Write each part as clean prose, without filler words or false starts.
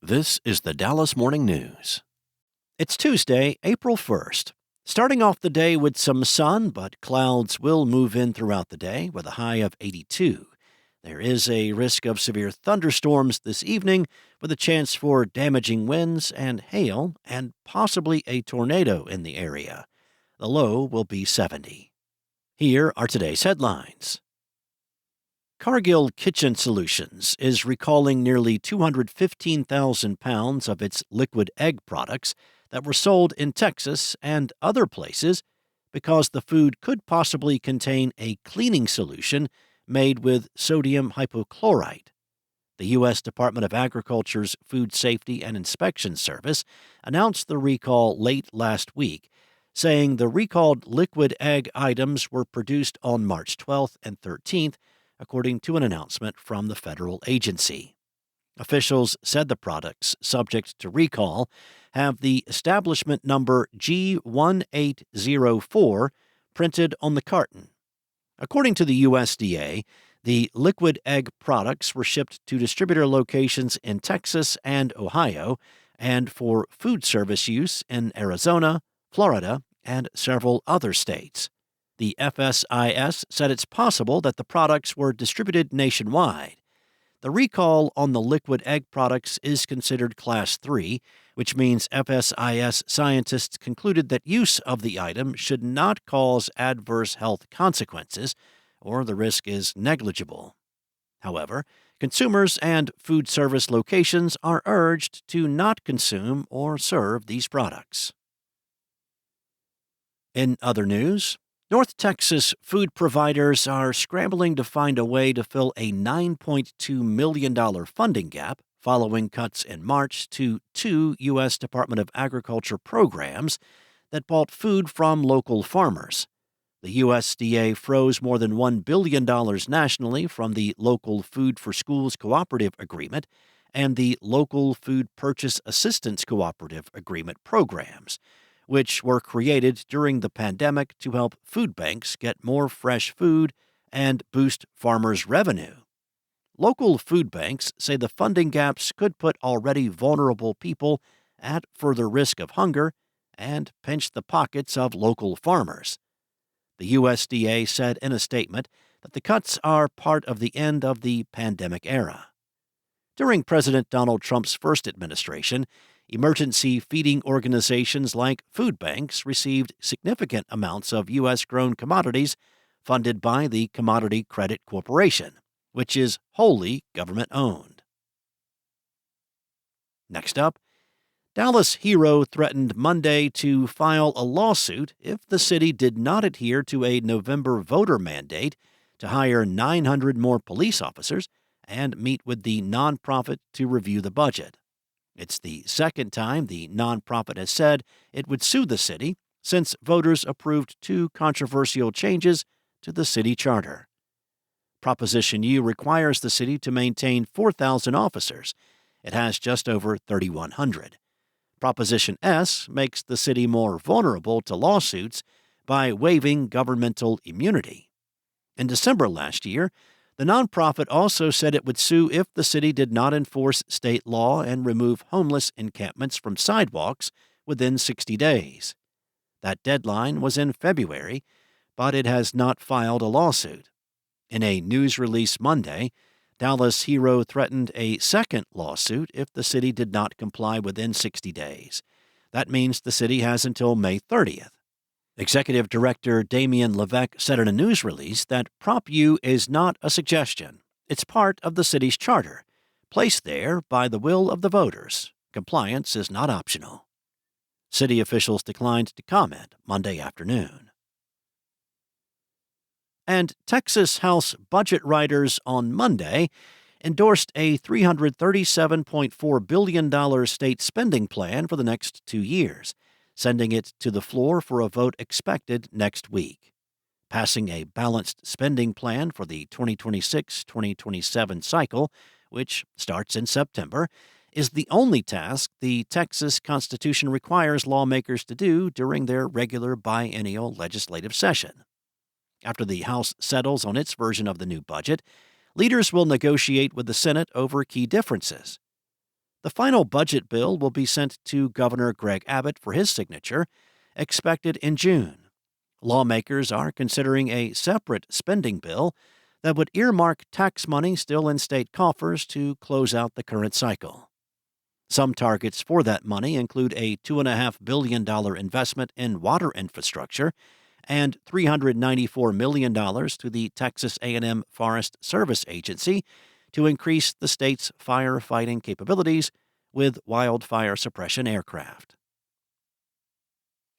This is the Dallas Morning News. It's Tuesday, April 1st. Starting off the day with some sun, but clouds will move in throughout the day with a high of 82. There is a risk of severe thunderstorms this evening with a chance for damaging winds and hail and possibly a tornado in the area. The low will be 70. Here are today's headlines. Cargill Kitchen Solutions is recalling nearly 215,000 pounds of its liquid egg products that were sold in Texas and other places because the food could possibly contain a cleaning solution made with sodium hypochlorite. The U.S. Department of Agriculture's Food Safety and Inspection Service announced the recall late last week, saying the recalled liquid egg items were produced on March 12th and 13th, according to an announcement from the federal agency. Officials said the products subject to recall have the establishment number G1804 printed on the carton. According to the USDA, the liquid egg products were shipped to distributor locations in Texas and Ohio and for food service use in Arizona, Florida, and several other states. The FSIS said it's possible that the products were distributed nationwide. The recall on the liquid egg products is considered Class 3, which means FSIS scientists concluded that use of the item should not cause adverse health consequences, or the risk is negligible. However, consumers and food service locations are urged to not consume or serve these products. In other news, North Texas food providers are scrambling to find a way to fill a $9.2 million funding gap following cuts in March to two U.S. Department of Agriculture programs that bought food from local farmers. The USDA froze more than $1 billion nationally from the Local Food for Schools Cooperative Agreement and the Local Food Purchase Assistance Cooperative Agreement programs, which were created during the pandemic to help food banks get more fresh food and boost farmers' revenue. Local food banks say the funding gaps could put already vulnerable people at further risk of hunger and pinch the pockets of local farmers. The USDA said in a statement that the cuts are part of the end of the pandemic era. During President Donald Trump's first administration, emergency feeding organizations like food banks received significant amounts of U.S.-grown commodities funded by the Commodity Credit Corporation, which is wholly government-owned. Next up, Dallas Hero threatened Monday to file a lawsuit if the city did not adhere to a November voter mandate to hire 900 more police officers and meet with the nonprofit to review the budget. It's the second time the nonprofit has said it would sue the city since voters approved two controversial changes to the city charter. Proposition U requires the city to maintain 4,000 officers. It has just over 3,100. Proposition S makes the city more vulnerable to lawsuits by waiving governmental immunity. In December last year, the nonprofit also said it would sue if the city did not enforce state law and remove homeless encampments from sidewalks within 60 days. That deadline was in February, but it has not filed a lawsuit. In a news release Monday, Dallas Hero threatened a second lawsuit if the city did not comply within 60 days. That means the city has until May 30th. Executive Director Damian Levesque said in a news release that Prop U is not a suggestion. It's part of the city's charter, placed there by the will of the voters. Compliance is not optional. City officials declined to comment Monday afternoon. And Texas House budget writers on Monday endorsed a $337.4 billion state spending plan for the next 2 years, sending it to the floor for a vote expected next week. Passing a balanced spending plan for the 2026-2027 cycle, which starts in September, is the only task the Texas Constitution requires lawmakers to do during their regular biennial legislative session. After the House settles on its version of the new budget, leaders will negotiate with the Senate over key differences. The final budget bill will be sent to Governor Greg Abbott for his signature, expected in June. Lawmakers are considering a separate spending bill that would earmark tax money still in state coffers to close out the current cycle. Some targets for that money include a $2.5 billion investment in water infrastructure and $394 million to the Texas A&M Forest Service Agency to increase the state's firefighting capabilities with wildfire suppression aircraft.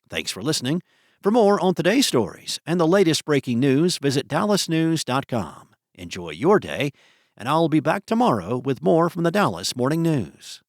Thanks for listening. For more on today's stories and the latest breaking news, visit dallasnews.com. Enjoy your day, and I'll be back tomorrow with more from the Dallas Morning News.